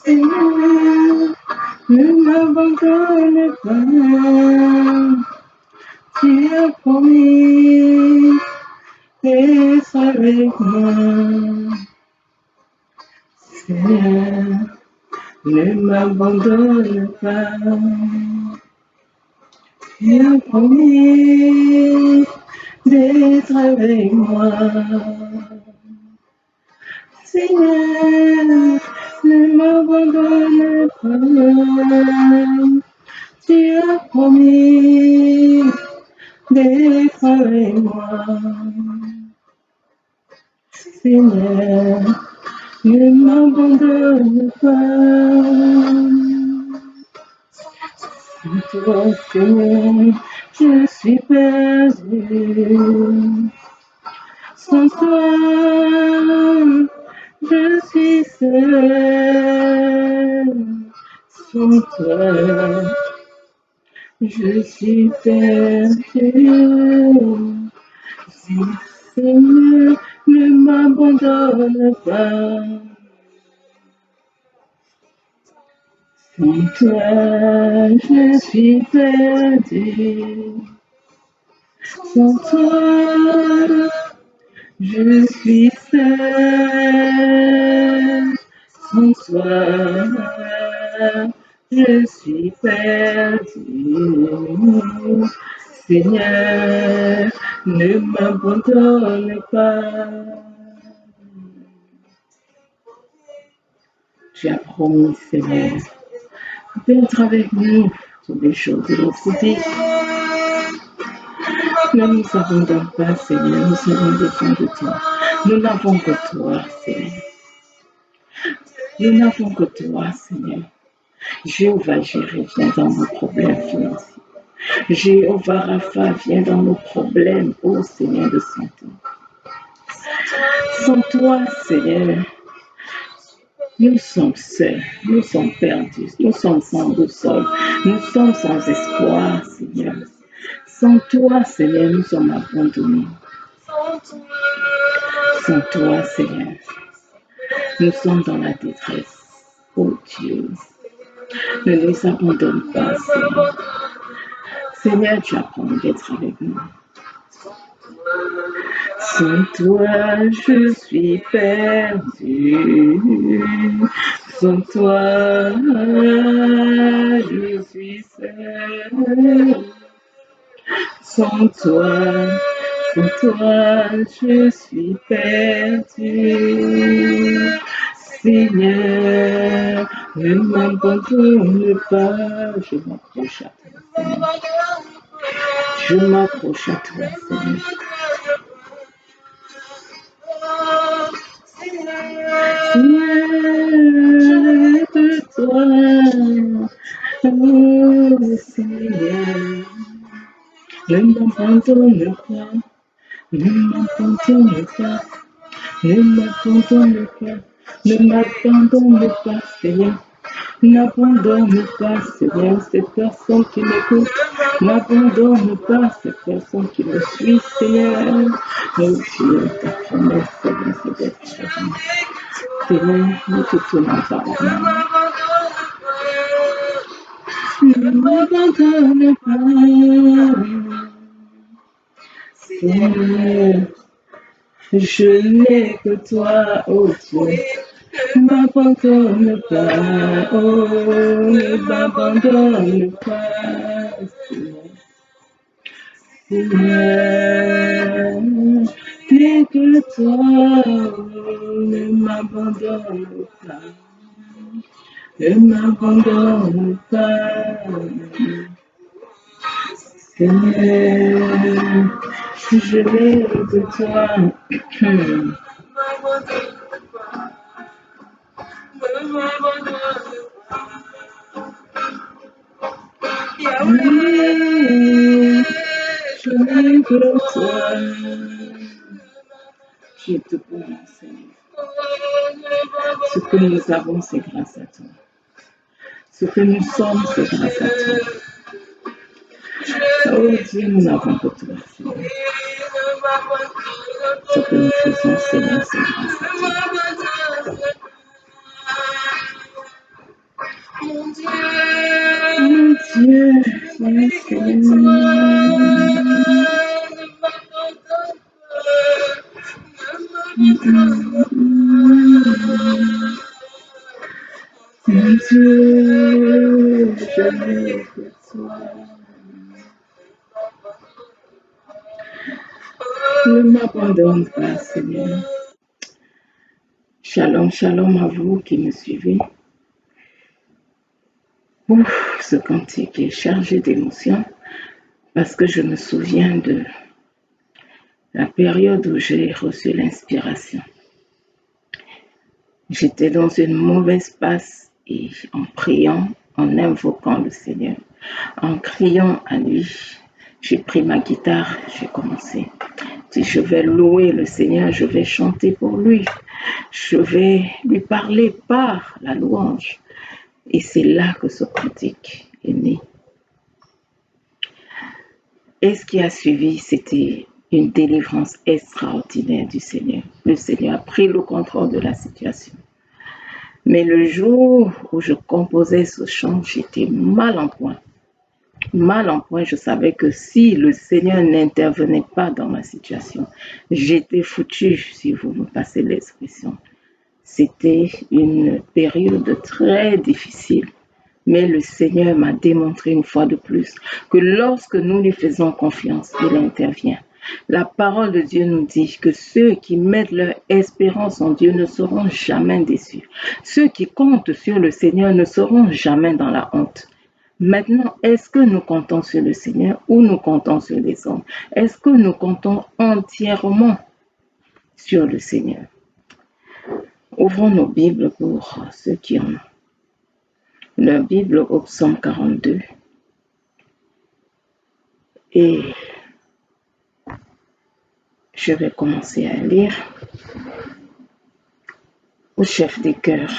Seigneur, ne m'abandonne pas. Tu as promis d'être avec moi. Seigneur, ne m'abandonne pas. Tu as promis d'être avec moi. Seigneur, ne m'abandonne pas. Tu as promis d'être avec moi. Seigneur, ne m'abandonne pas. Sans toi, Seigneur, je suis perdu. Sans toi, je suis seul. Sans toi, je suis perdu. Seigneur, ne m'abandonne pas. Sans toi, je suis perdu. Sans toi, je suis seul. Sans toi, je suis perdu. Seigneur, ne m'abandonne pas. Tu as promis, Seigneur, d'être avec nous tous les jours de notre vie. Ne nous abandonne pas, Seigneur, nous avons besoin de toi. Nous n'avons que toi, Seigneur. Nous n'avons que toi, Seigneur. Jéhovah Jireh, viens dans nos problèmes financiers. Jéhovah Rapha, viens dans nos problèmes, ô Seigneur de santé. Sans toi, Seigneur, nous sommes seuls, nous sommes perdus, nous sommes sans boussole, nous sommes sans espoir, Seigneur. Sans toi, Seigneur, nous sommes abandonnés. Sans toi, Seigneur, nous sommes dans la détresse. Oh Dieu, ne nous abandonne pas, Seigneur. Seigneur, tu as promis d'être avec nous. Sans toi, je suis perdu. Sans toi, je suis seul. Sans toi, je suis perdu. Seigneur, ne m'abandonne pas. Je m'approche à toi, Seigneur. Je m'approche à toi, Seigneur. Seigneur, de toi, oh Seigneur, ne m'abandonne pas, ne m'abandonne pas, ne m'abandonne pas, ne m'abandonne pas, Seigneur. N'abandonne pas, Seigneur, cette personne qui m'écoute. N'abandonne pas cette personne qui me suit, Seigneur. Oh Dieu, ta promesse, Seigneur, c'est d'être avec nous. Seigneur, nous te tenons par la main. Ne m'abandonne pas, Seigneur. Je n'ai que toi, oh Dieu. Ne m'abandonne pas, oh, ne m'abandonne pas, Seigneur. N'ai que toi, ne m'abandonne pas, ne m'abandonne pas, Seigneur. Je n'ai que toi. Je n'ai que toi. Je te promets, Seigneur. Ce que nous avons, c'est grâce à toi. Ce que nous sommes, c'est grâce à toi. Oh Dieu, nous n'avons que toi, Seigneur. Ce que nous faisons, Seigneur, c'est grâce à toi. Mon Dieu, mon Dieu, je n'ai que toi. Ne m'abandonne pas, Seigneur. Shalom, shalom à vous qui me suivez. Ouf, ce cantique est chargé d'émotions parce que je me souviens de la période où j'ai reçu l'inspiration. J'étais dans une mauvaise passe et en priant, en invoquant le Seigneur, en criant à lui, j'ai pris ma guitare, j'ai commencé. Si je vais louer le Seigneur, je vais chanter pour lui. Je vais lui parler par la louange. Et c'est là que ce cantique est né. Et ce qui a suivi, c'était une délivrance extraordinaire du Seigneur. Le Seigneur a pris le contrôle de la situation. Mais le jour où je composais ce chant, j'étais mal en point. Mal en point, je savais que si le Seigneur n'intervenait pas dans ma situation, j'étais foutu, si vous me passez l'expression. C'était une période très difficile. Mais le Seigneur m'a démontré une fois de plus que lorsque nous lui faisons confiance, il intervient. La parole de Dieu nous dit que ceux qui mettent leur espérance en Dieu ne seront jamais déçus. Ceux qui comptent sur le Seigneur ne seront jamais dans la honte. Maintenant, est-ce que nous comptons sur le Seigneur ou nous comptons sur les hommes? Est-ce que nous comptons entièrement sur le Seigneur? Ouvrons nos Bibles pour ceux qui en ont. La Bible au psaume 42. Et je vais commencer à lire au chef des chœurs,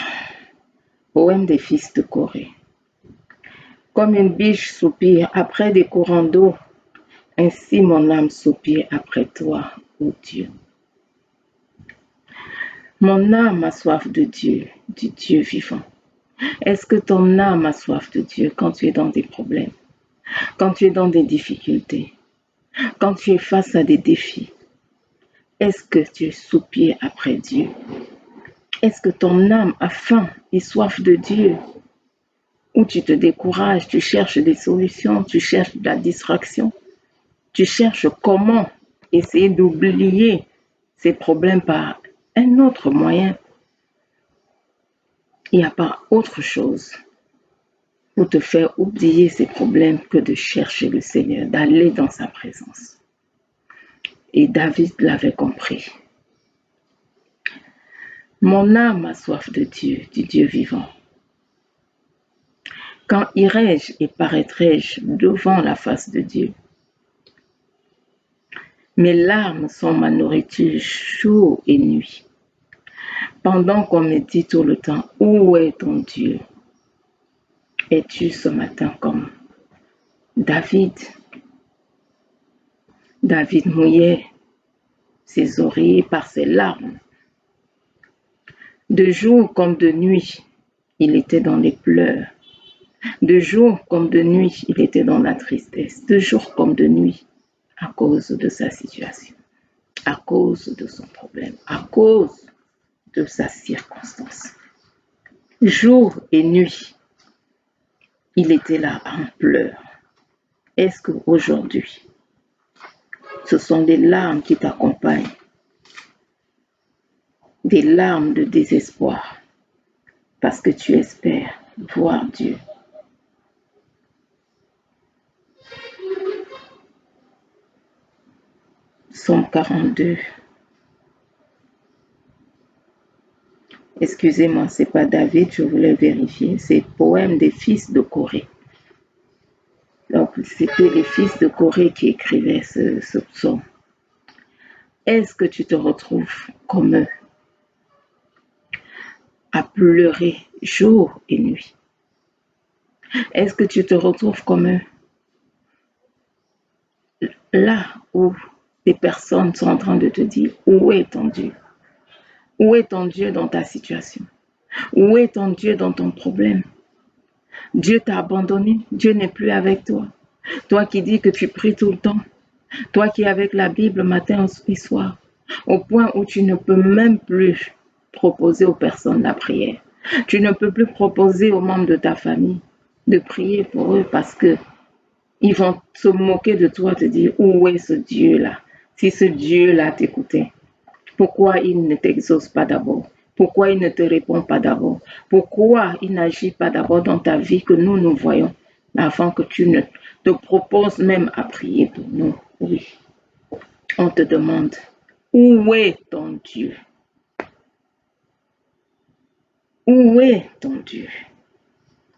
poème des fils de Corée. Comme une biche soupire après des courants d'eau, ainsi mon âme soupire après toi, ô Dieu. Mon âme a soif de Dieu, du Dieu vivant. Est-ce que ton âme a soif de Dieu quand tu es dans des problèmes, quand tu es dans des difficultés, quand tu es face à des défis? Est-ce que tu soupires après Dieu? Est-ce que ton âme a faim et soif de Dieu? Ou tu te décourages, tu cherches des solutions, tu cherches de la distraction, tu cherches comment essayer d'oublier ces problèmes par un autre moyen. Il n'y a pas autre chose pour te faire oublier ces problèmes que de chercher le Seigneur, d'aller dans sa présence. Et David l'avait compris. Mon âme a soif de Dieu, du Dieu vivant. Quand irai-je et paraîtrai-je devant la face de Dieu? Mes larmes sont ma nourriture jour et nuit. Pendant qu'on me dit tout le temps, où est ton Dieu? Es-tu ce matin comme David? David mouillait ses oreilles par ses larmes. De jour comme de nuit, il était dans les pleurs. De jour comme de nuit, il était dans la tristesse. De jour comme de nuit, à cause de sa situation, à cause de son problème, à cause de sa circonstance. Jour et nuit, il était là en pleurs. Est-ce qu'aujourd'hui, ce sont des larmes qui t'accompagnent, des larmes de désespoir, parce que tu espères voir Dieu? Psaume 42. Excusez-moi, c'est pas David, je voulais vérifier. C'est poème des fils de Corée. Donc, c'était les fils de Corée qui écrivaient ce psaume. Est-ce que tu te retrouves comme eux, à pleurer jour et nuit? Est-ce que tu te retrouves comme eux? Là où des personnes sont en train de te dire, où est ton Dieu? Où est ton Dieu dans ta situation? Où est ton Dieu dans ton problème? Dieu t'a abandonné, Dieu n'est plus avec toi. Toi qui dis que tu pries tout le temps, toi qui es avec la Bible matin et soir, au point où tu ne peux même plus proposer aux personnes la prière. Tu ne peux plus proposer aux membres de ta famille de prier pour eux parce que ils vont se moquer de toi, te dire où est ce Dieu-là? Si ce Dieu-là t'écoutait, pourquoi il ne t'exauce pas d'abord? Pourquoi il ne te répond pas d'abord? Pourquoi il n'agit pas d'abord dans ta vie que nous voyons avant que tu ne te proposes même à prier pour nous? Oui, on te demande, où est ton Dieu? Où est ton Dieu?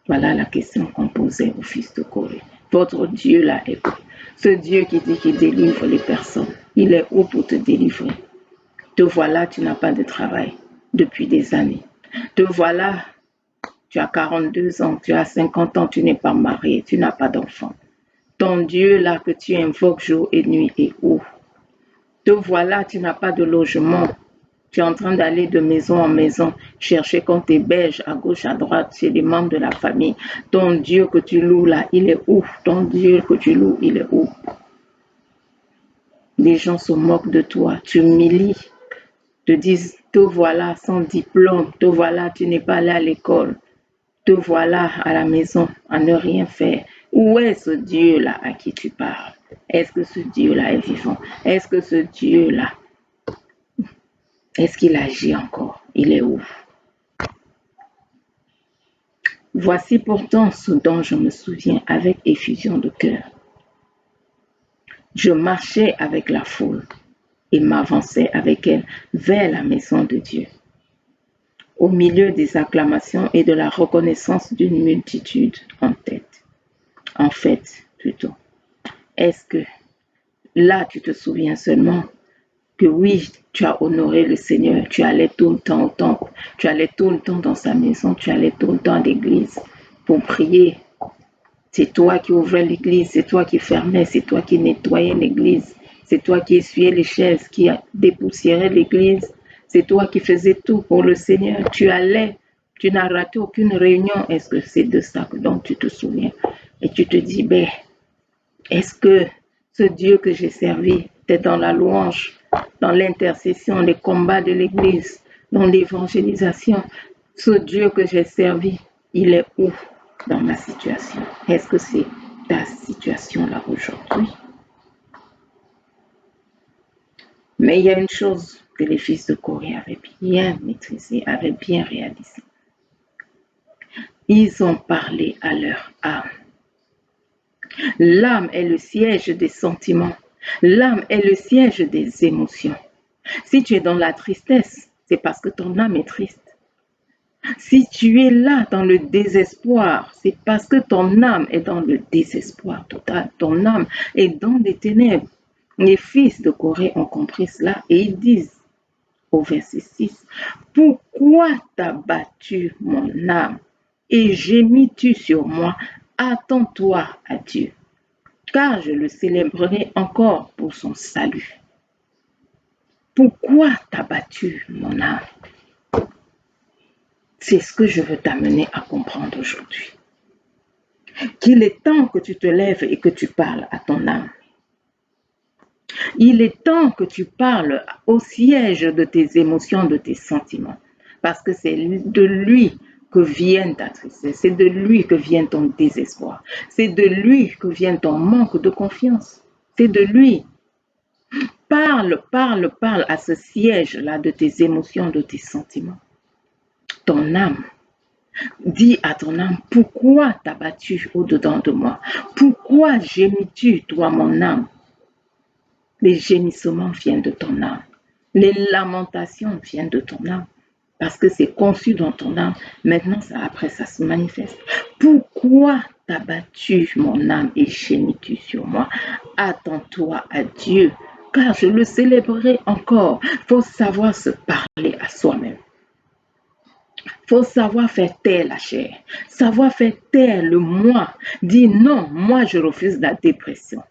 Voilà la question qu'on posait au fils de Corée. Votre Dieu là est où? Ce Dieu qui dit qu'il délivre les personnes, il est où pour te délivrer? Te voilà, tu n'as pas de travail depuis des années. Te voilà, tu as 42 ans, tu as 50 ans, tu n'es pas marié, tu n'as pas d'enfant. Ton Dieu là que tu invoques jour et nuit est où? Te voilà, tu n'as pas de logement. Tu es en train d'aller de maison en maison, chercher qu'on t'héberge à gauche, à droite, chez les membres de la famille. Ton Dieu que tu loues là, il est où? Ton Dieu que tu loues, il est où? Les gens se moquent de toi, tu humilies, te disent, te voilà sans diplôme, te voilà, tu n'es pas allé à l'école, te voilà à la maison, à ne rien faire. Où est ce Dieu-là à qui tu parles? Est-ce que ce Dieu-là est vivant? Est-ce que ce Dieu-là, est-ce qu'il agit encore? Il est où? Voici pourtant ce dont je me souviens avec effusion de cœur. Je marchais avec la foule et m'avançais avec elle vers la maison de Dieu. Au milieu des acclamations et de la reconnaissance d'une multitude en fait, plutôt. Est-ce que là, tu te souviens seulement que oui, tu as honoré le Seigneur, tu allais tout le temps au temple, tu allais tout le temps dans sa maison, tu allais tout le temps à l'église pour prier. C'est toi qui ouvrais l'église, c'est toi qui fermais, c'est toi qui nettoyais l'église, c'est toi qui essuyais les chaises, qui dépoussiérais l'église, c'est toi qui faisais tout pour le Seigneur. Tu allais, tu n'as raté aucune réunion. Est-ce que c'est de ça dont tu te souviens? Et tu te dis, ben, est-ce que ce Dieu que j'ai servi était dans la louange, dans l'intercession, les combats de l'église, dans l'évangélisation? Ce Dieu que j'ai servi, il est où dans ma situation? Est-ce que c'est ta situation là aujourd'hui? Mais il y a une chose que les fils de Corée avaient bien maîtrisée, avaient bien réalisée. Ils ont parlé à leur âme. L'âme est le siège des sentiments. L'âme est le siège des émotions. Si tu es dans la tristesse, c'est parce que ton âme est triste. Si tu es là dans le désespoir, c'est parce que ton âme est dans le désespoir total. Ton âme est dans les ténèbres. Les fils de Corée ont compris cela et ils disent au verset 6, « Pourquoi t'as battu mon âme et gémis-tu sur moi? Attends-toi à Dieu, car je le célébrerai encore pour son salut. » Pourquoi t'as battu mon âme? C'est ce que je veux t'amener à comprendre aujourd'hui. Qu'il est temps que tu te lèves et que tu parles à ton âme. Il est temps que tu parles au siège de tes émotions, de tes sentiments, parce que c'est de lui que vient ta tristesse, c'est de lui que vient ton désespoir, c'est de lui que vient ton manque de confiance, c'est de lui. Parle à ce siège-là de tes émotions, de tes sentiments. Ton âme. Dis à ton âme, pourquoi t'as battu au-dedans de moi? Pourquoi gémis-tu, toi, mon âme? Les gémissements viennent de ton âme. Les lamentations viennent de ton âme. Parce que c'est conçu dans ton âme. Maintenant, après, ça se manifeste. Pourquoi t'as battu mon âme et gémis-tu sur moi? Attends-toi à Dieu, car je le célébrerai encore. Il faut savoir se parler à soi-même. Faut savoir faire taire la chair, savoir faire taire le moi. Dire non, moi je refuse la dépression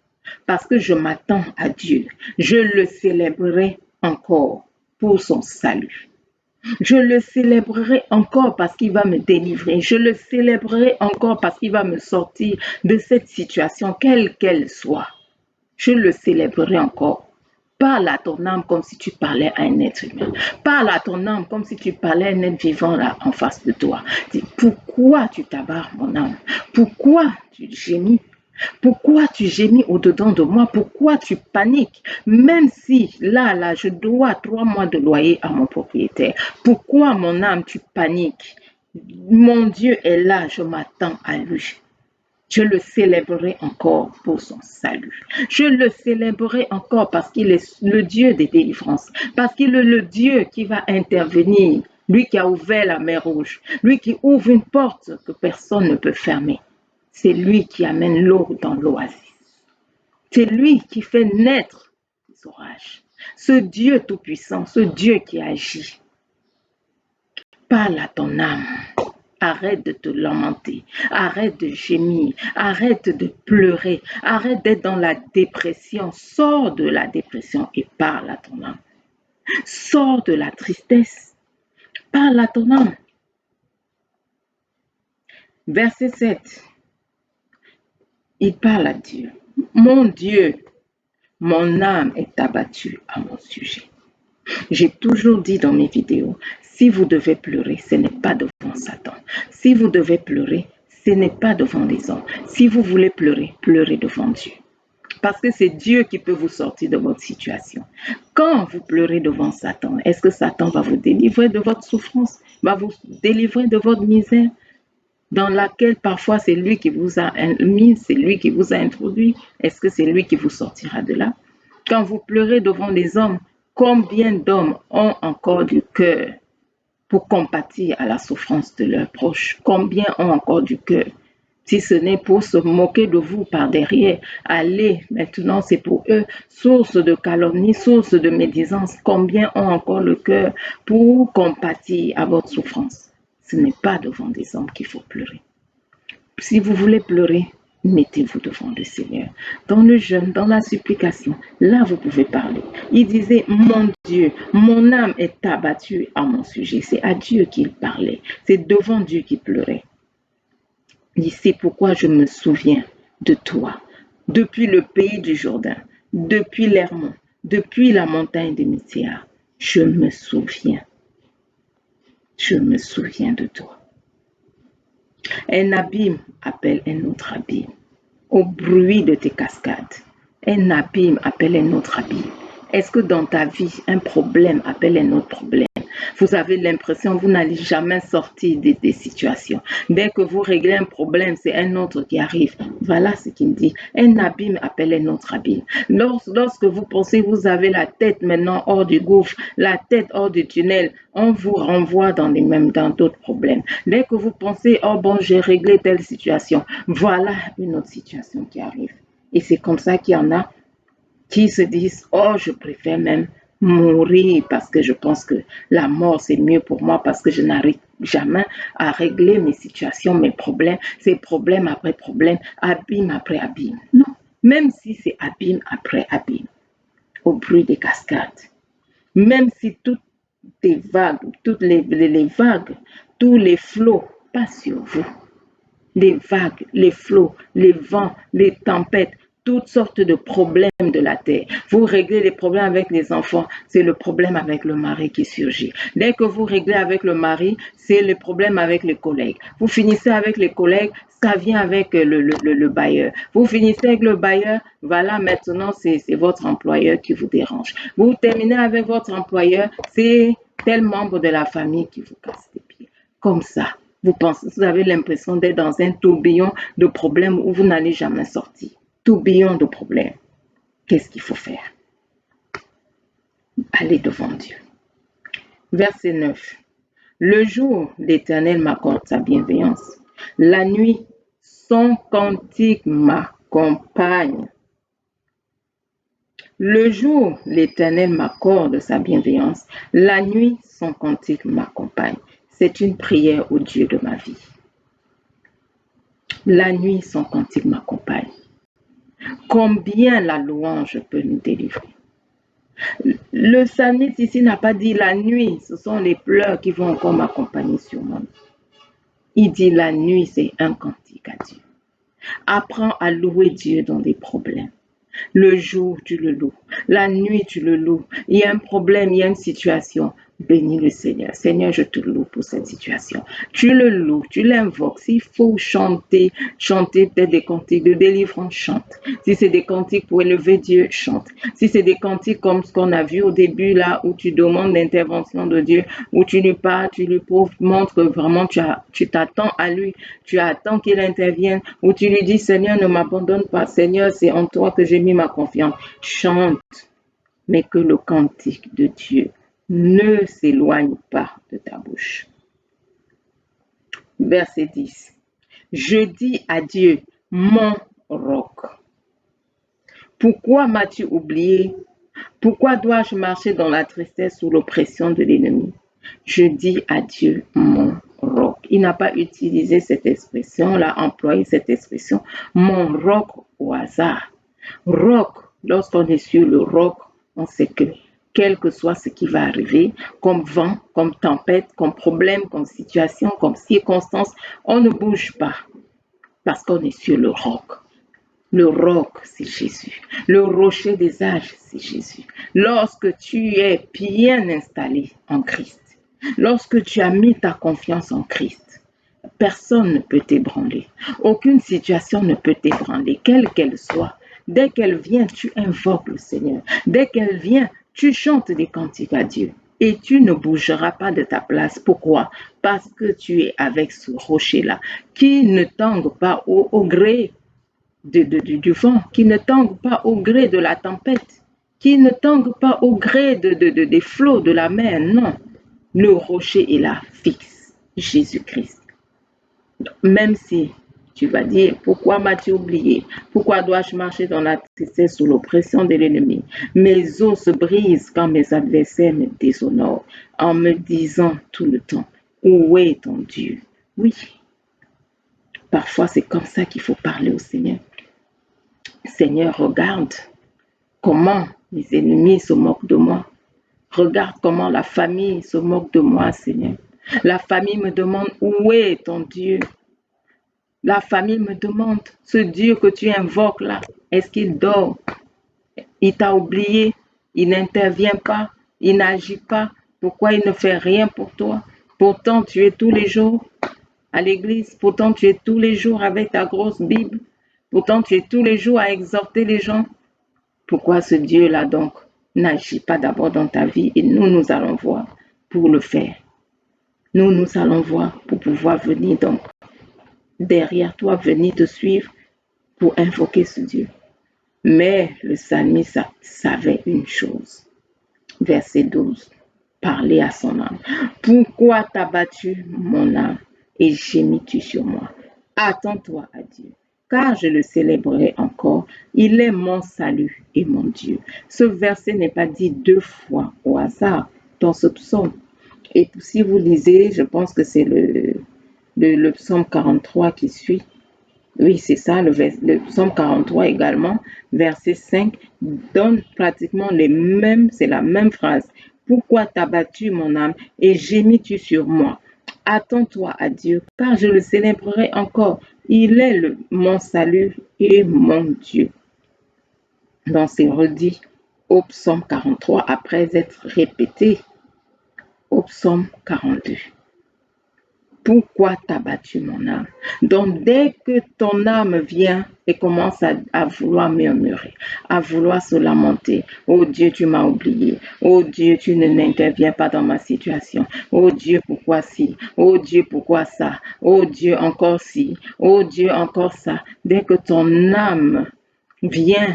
parce que je m'attends à Dieu. Je le célébrerai encore pour son salut. Je le célébrerai encore parce qu'il va me délivrer. Je le célébrerai encore parce qu'il va me sortir de cette situation, quelle qu'elle soit. Je le célébrerai encore. Parle à ton âme comme si tu parlais à un être humain. Parle à ton âme comme si tu parlais à un être vivant là en face de toi. Dis, pourquoi tu t'abarres, mon âme? Pourquoi tu gémis? Pourquoi tu gémis au-dedans de moi? Pourquoi tu paniques? Même si là, je dois 3 mois de loyer à mon propriétaire. Pourquoi, mon âme, tu paniques? Mon Dieu est là, je m'attends à lui. Je le célébrerai encore pour son salut. Je le célébrerai encore parce qu'il est le Dieu des délivrances, parce qu'il est le Dieu qui va intervenir, lui qui a ouvert la mer Rouge, lui qui ouvre une porte que personne ne peut fermer. C'est lui qui amène l'eau dans l'oasis. C'est lui qui fait naître les orages. Ce Dieu tout-puissant, ce Dieu qui agit. Parle à ton âme. Arrête de te lamenter, arrête de gémir, arrête de pleurer, arrête d'être dans la dépression. Sors de la dépression et parle à ton âme. Sors de la tristesse, parle à ton âme. Verset 7. Il parle à Dieu. Mon Dieu, mon âme est abattue à mon sujet. J'ai toujours dit dans mes vidéos, si vous devez pleurer, ce n'est pas devant Satan. Si vous devez pleurer, ce n'est pas devant les hommes. Si vous voulez pleurer, pleurez devant Dieu. Parce que c'est Dieu qui peut vous sortir de votre situation. Quand vous pleurez devant Satan, est-ce que Satan va vous délivrer de votre souffrance? Va vous délivrer de votre misère? Dans laquelle parfois c'est lui qui vous a mis, c'est lui qui vous a introduit. Est-ce que c'est lui qui vous sortira de là? Quand vous pleurez devant les hommes, combien d'hommes ont encore du cœur pour compatir à la souffrance de leurs proches? Combien ont encore du cœur? Si ce n'est pour se moquer de vous par derrière, allez, maintenant c'est pour eux, source de calomnie, source de médisance. Combien ont encore le cœur pour compatir à votre souffrance? Ce n'est pas devant des hommes qu'il faut pleurer. Si vous voulez pleurer, mettez-vous devant le Seigneur. Dans le jeûne, dans la supplication, là vous pouvez parler. Il disait, mon Dieu, mon âme est abattue à mon sujet. C'est à Dieu qu'il parlait. C'est devant Dieu qu'il pleurait. Il dit, c'est pourquoi je me souviens de toi. Depuis le pays du Jourdain, depuis l'Hermon, depuis la montagne de Mithia, je me souviens. Je me souviens de toi. Un abîme appelle un autre abîme. Au bruit de tes cascades, un abîme appelle un autre abîme. Est-ce que dans ta vie, un problème appelle un autre problème? Vous avez l'impression que vous n'allez jamais sortir des situations. Dès que vous réglez un problème, c'est un autre qui arrive. Voilà ce qu'il dit. Un abîme appelle un autre abîme. Lorsque vous pensez que vous avez la tête maintenant hors du gouffre, la tête hors du tunnel, on vous renvoie dans d'autres problèmes. Dès que vous pensez, oh bon, j'ai réglé telle situation, voilà une autre situation qui arrive. Et c'est comme ça qu'il y en a qui se disent, oh, je préfère même mourir parce que je pense que la mort c'est mieux pour moi parce que je n'arrive jamais à régler mes situations, mes problèmes, c'est problème après problème, abîme après abîme. Non, même si c'est abîme après abîme, au bruit des cascades, même si toutes les vagues, les vagues, tous les flots passent sur vous, les vagues, les flots, les vents, les tempêtes, toutes sortes de problèmes de la terre. Vous réglez les problèmes avec les enfants, c'est le problème avec le mari qui surgit. Dès que vous réglez avec le mari, c'est le problème avec les collègues. Vous finissez avec les collègues, ça vient avec le bailleur. Vous finissez avec le bailleur, voilà, maintenant c'est votre employeur qui vous dérange. Vous terminez avec votre employeur, c'est tel membre de la famille qui vous casse les pieds. Comme ça, vous avez l'impression d'être dans un tourbillon de problèmes où vous n'allez jamais sortir. Tourbillon de problèmes. Qu'est-ce qu'il faut faire? Allez devant Dieu. Verset 9. Le jour, l'Éternel m'accorde sa bienveillance. La nuit, son cantique m'accompagne. Le jour, l'Éternel m'accorde sa bienveillance. La nuit, son cantique m'accompagne. C'est une prière au Dieu de ma vie. La nuit, son cantique m'accompagne. Combien la louange peut nous délivrer. Le psalmiste ici n'a pas dit la nuit, ce sont les pleurs qui vont encore m'accompagner sur mon lit. Il dit la nuit, c'est un cantique à Dieu. Apprends à louer Dieu dans des problèmes. Le jour, tu le loues. La nuit, tu le loues. Il y a un problème, il y a une situation. Bénis le Seigneur. Seigneur, je te loue pour cette situation. Tu le loues, tu l'invoques. S'il faut chanter peut-être des cantiques de délivrance, chante. Si c'est des cantiques pour élever Dieu, chante. Si c'est des cantiques comme ce qu'on a vu au début, là, où tu demandes l'intervention de Dieu, où tu lui parles, tu lui montres que vraiment tu t'attends à lui, tu attends qu'il intervienne, où tu lui dis, Seigneur, ne m'abandonne pas. Seigneur, c'est en toi que j'ai mis ma confiance. Chante, mais que le cantique de Dieu ne s'éloigne pas de ta bouche. Verset 10. Je dis à Dieu, mon roc. Pourquoi m'as-tu oublié? Pourquoi dois-je marcher dans la tristesse sous l'oppression de l'ennemi? Je dis à Dieu, mon roc. Il n'a pas utilisé cette expression, il a employé cette expression, mon roc au hasard. Roc, lorsqu'on est sur le roc, on sait que quel que soit ce qui va arriver, comme vent, comme tempête, comme problème, comme situation, comme circonstance, on ne bouge pas parce qu'on est sur le roc. Le roc, c'est Jésus. Le rocher des âges, c'est Jésus. Lorsque tu es bien installé en Christ, lorsque tu as mis ta confiance en Christ, personne ne peut t'ébranler. Aucune situation ne peut t'ébranler, quelle qu'elle soit. Dès qu'elle vient, tu invoques le Seigneur. Dès qu'elle vient, tu chantes des cantiques à Dieu. Et tu ne bougeras pas de ta place. Pourquoi? Parce que tu es avec ce rocher-là, qui ne tangue pas au gré du vent, qui ne tangue pas au gré de la tempête, qui ne tangue pas au gré des flots de la mer. Non, le rocher est là, fixe, Jésus-Christ. Même si tu vas dire, pourquoi m'as-tu oublié? Pourquoi dois-je marcher dans la tristesse sous l'oppression de l'ennemi? Mes os se brisent quand mes adversaires me déshonorent, en me disant tout le temps, où est ton Dieu? Oui, parfois c'est comme ça qu'il faut parler au Seigneur. Seigneur, regarde comment mes ennemis se moquent de moi. Regarde comment la famille se moque de moi, Seigneur. La famille me demande, où est ton Dieu? La famille me demande, ce Dieu que tu invoques là, est-ce qu'il dort? Il t'a oublié? Il n'intervient pas? Il n'agit pas? Pourquoi il ne fait rien pour toi? Pourtant, tu es tous les jours à l'église. Pourtant, tu es tous les jours avec ta grosse Bible. Pourtant, tu es tous les jours à exhorter les gens. Pourquoi ce Dieu-là donc n'agit pas d'abord dans ta vie? Et nous allons voir pour le faire. Nous allons voir pour pouvoir venir donc derrière toi, venir te suivre pour invoquer ce Dieu. Mais le psalmiste savait une chose. Verset 12. Parler à son âme. Pourquoi t'as battu mon âme et gémis-tu sur moi? Attends-toi à Dieu, car je le célébrerai encore. Il est mon salut et mon Dieu. Ce verset n'est pas dit 2 fois au hasard dans ce psaume. Et si vous lisez, je pense que c'est le psaume 43 qui suit. Oui, c'est ça, le psaume 43 également, verset 5, donne pratiquement c'est la même phrase. Pourquoi t'as battu mon âme et gémis-tu sur moi? Attends-toi à Dieu, car je le célébrerai encore. Il est mon salut et mon Dieu. Donc c'est redit au psaume 43 après être répété au psaume 42. Pourquoi t'as battu mon âme? Donc, dès que ton âme vient et commence à vouloir murmurer, à vouloir se lamenter, oh Dieu, tu m'as oublié. Oh Dieu, tu n'interviens pas dans ma situation. Oh Dieu, pourquoi ci? Oh Dieu, pourquoi ça? Oh Dieu, encore ci. Oh Dieu, encore ça. Dès que ton âme vient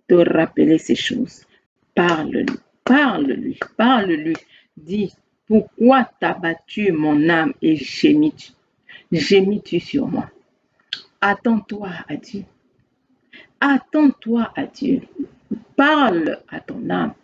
te rappeler ces choses, parle-lui, parle-lui, parle-lui. Dis, pourquoi t'as battu mon âme et gémis-tu? Gémis-tu sur moi? Attends-toi à Dieu. Attends-toi à Dieu. Parle à ton âme.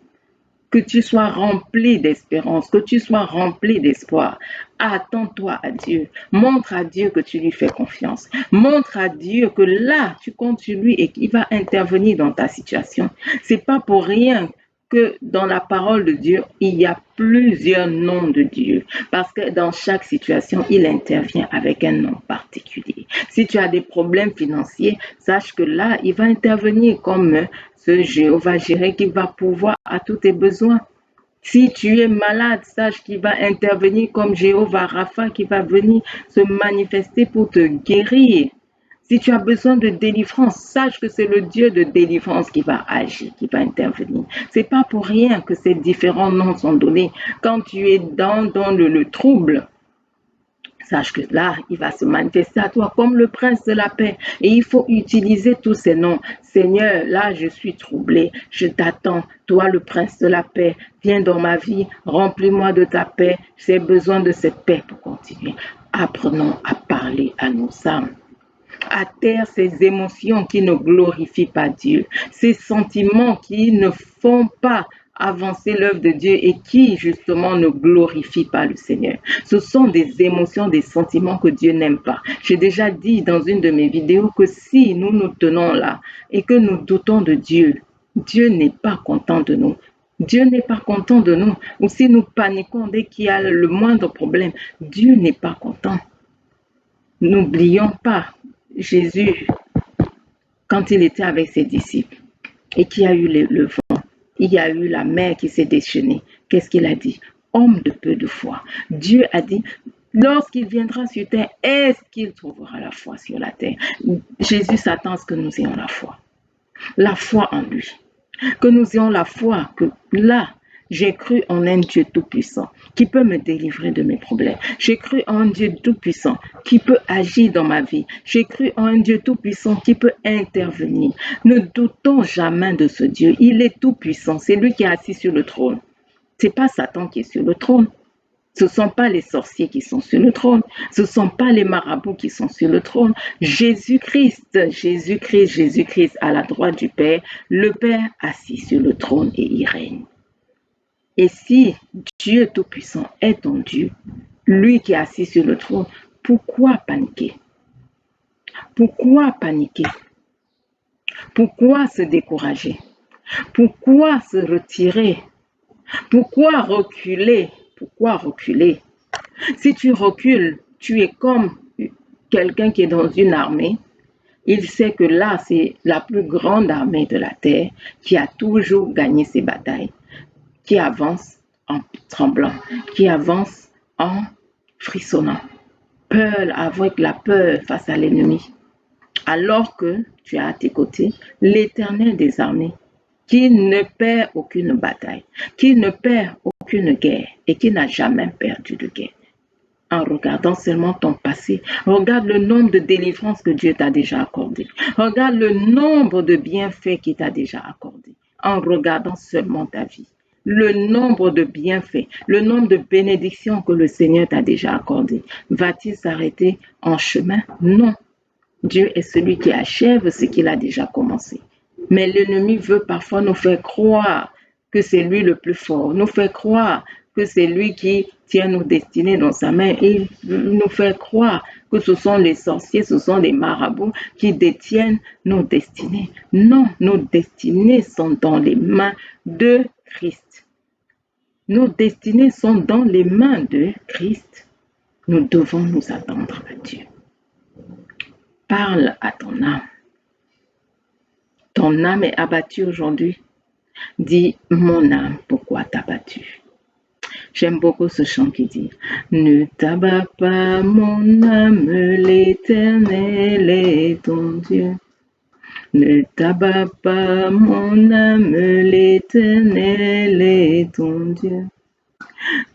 que tu sois rempli d'espérance, que tu sois rempli d'espoir. Attends-toi à Dieu. Montre à Dieu que tu lui fais confiance. Montre à Dieu que là, tu comptes sur lui et qu'il va intervenir dans ta situation. C'est pas pour rien que dans la parole de Dieu, il y a plusieurs noms de Dieu. Parce que dans chaque situation, il intervient avec un nom particulier. Si tu as des problèmes financiers, sache que là, il va intervenir comme ce Jéhovah Jireh qui va pouvoir à tous tes besoins. Si tu es malade, sache qu'il va intervenir comme Jéhovah Rapha qui va venir se manifester pour te guérir. Si tu as besoin de délivrance, sache que c'est le Dieu de délivrance qui va agir, qui va intervenir. C'est pas pour rien que ces différents noms sont donnés. Quand tu es dans le trouble, sache que là, il va se manifester à toi comme le prince de la paix. Et il faut utiliser tous ces noms. Seigneur, là, je suis troublé. Je t'attends. Toi, le prince de la paix, viens dans ma vie. Remplis-moi de ta paix. J'ai besoin de cette paix pour continuer. Apprenons à parler à nos âmes. À terre ces émotions qui ne glorifient pas Dieu, ces sentiments qui ne font pas avancer l'œuvre de Dieu et qui justement ne glorifient pas le Seigneur. Ce sont des émotions, des sentiments que Dieu n'aime pas. J'ai déjà dit dans une de mes vidéos que si nous nous tenons là et que nous doutons de Dieu, Dieu n'est pas content de nous. Dieu n'est pas content de nous. Ou si nous paniquons dès qu'il y a le moindre problème, Dieu n'est pas content. N'oublions pas Jésus, quand il était avec ses disciples et qu'il y a eu le vent, il y a eu la mer qui s'est déchaînée. Qu'est-ce qu'il a dit? Homme de peu de foi. Dieu a dit, lorsqu'il viendra sur terre, est-ce qu'il trouvera la foi sur la terre? Jésus s'attend à ce que nous ayons la foi en lui. Que nous ayons la foi que là, j'ai cru en un Dieu tout-puissant qui peut me délivrer de mes problèmes. J'ai cru en un Dieu tout-puissant qui peut agir dans ma vie. J'ai cru en un Dieu tout-puissant qui peut intervenir. Ne doutons jamais de ce Dieu. Il est tout-puissant. C'est lui qui est assis sur le trône. Ce n'est pas Satan qui est sur le trône. Ce ne sont pas les sorciers qui sont sur le trône. Ce ne sont pas les marabouts qui sont sur le trône. Jésus-Christ, Jésus-Christ, Jésus-Christ à la droite du Père, le Père assis sur le trône et il règne. Et si Dieu Tout-Puissant est ton Dieu, lui qui est assis sur le trône, pourquoi paniquer? Pourquoi paniquer? Pourquoi se décourager? Pourquoi se retirer? Pourquoi reculer? Pourquoi reculer? Si tu recules, tu es comme quelqu'un qui est dans une armée. Il sait que là, c'est la plus grande armée de la terre qui a toujours gagné ses batailles, qui avance en tremblant, qui avance en frissonnant, peur avec la peur face à l'ennemi. Alors que tu as à tes côtés l'Éternel des armées, qui ne perd aucune bataille, qui ne perd aucune guerre et qui n'a jamais perdu de guerre. En regardant seulement ton passé, regarde le nombre de délivrances que Dieu t'a déjà accordé. Regarde le nombre de bienfaits qu'il t'a déjà accordé. En regardant seulement ta vie. Le nombre de bienfaits, le nombre de bénédictions que le Seigneur t'a déjà accordé. Va-t-il s'arrêter en chemin? Non. Dieu est celui qui achève ce qu'il a déjà commencé. Mais l'ennemi veut parfois nous faire croire que c'est lui le plus fort, nous fait croire que c'est lui qui tient nos destinées dans sa main. Il nous fait croire que ce sont les sorciers, ce sont les marabouts qui détiennent nos destinées. Non, nos destinées sont dans les mains de Christ. Nos destinées sont dans les mains de Christ. Nous devons nous attendre à Dieu. Parle à ton âme. Ton âme est abattue aujourd'hui. Dis, mon âme, pourquoi t'as-battu? J'aime beaucoup ce chant qui dit, ne t'abats pas mon âme, l'Éternel est ton Dieu. Ne t'abats pas mon âme, l'Éternel est ton Dieu.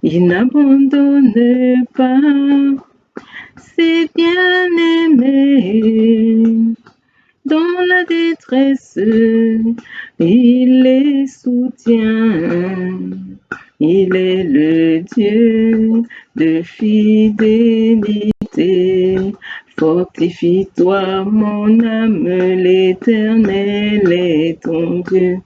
Il n'abandonne pas ses bien-aimés. Dans la détresse, il les soutient. Il est le Dieu de fidélité. Fortifie-toi, mon âme, l'Éternel est ton Dieu.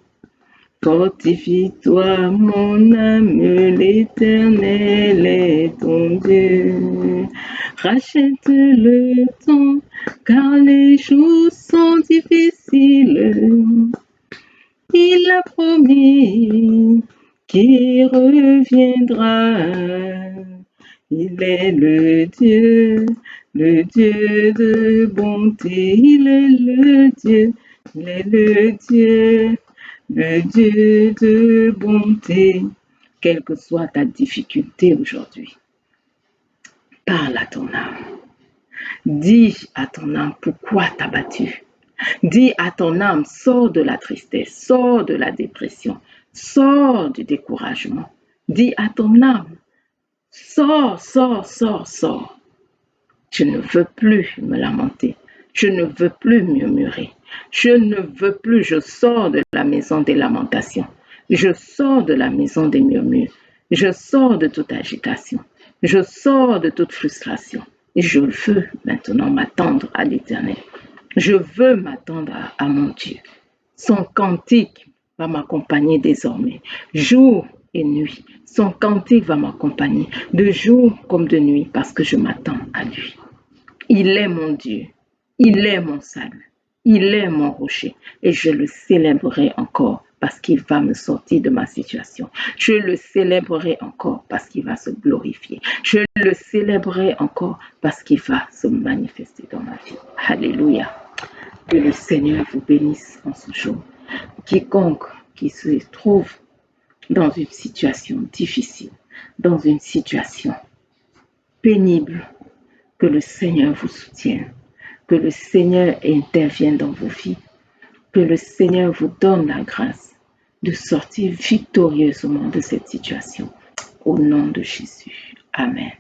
Fortifie-toi, mon âme, l'Éternel est ton Dieu. Rachète le temps, car les jours sont difficiles. Il a promis qu'il reviendra. Il est le Dieu de bonté. Il est le Dieu de bonté. Quelle que soit ta difficulté aujourd'hui, parle à ton âme. Dis à ton âme pourquoi t'as battu. Dis à ton âme, sors de la tristesse, sors de la dépression, sors du découragement. Dis à ton âme, sors. Je ne veux plus me lamenter. Je ne veux plus murmurer. Je ne veux plus, je sors de la maison des lamentations. Je sors de la maison des murmures. Je sors de toute agitation. Je sors de toute frustration. Et je veux maintenant m'attendre à l'Éternel. Je veux m'attendre à mon Dieu. Son cantique va m'accompagner désormais, jour et nuit. Son cantique va m'accompagner de jour comme de nuit parce que je m'attends à lui. Il est mon Dieu, il est mon salut, il est mon rocher et je le célébrerai encore parce qu'il va me sortir de ma situation. Je le célébrerai encore parce qu'il va se glorifier. Je le célébrerai encore parce qu'il va se manifester dans ma vie. Alléluia. Que le Seigneur vous bénisse en ce jour. Quiconque qui se trouve dans une situation difficile, dans une situation pénible, que le Seigneur vous soutienne, que le Seigneur intervienne dans vos vies, que le Seigneur vous donne la grâce de sortir victorieusement de cette situation. Au nom de Jésus. Amen.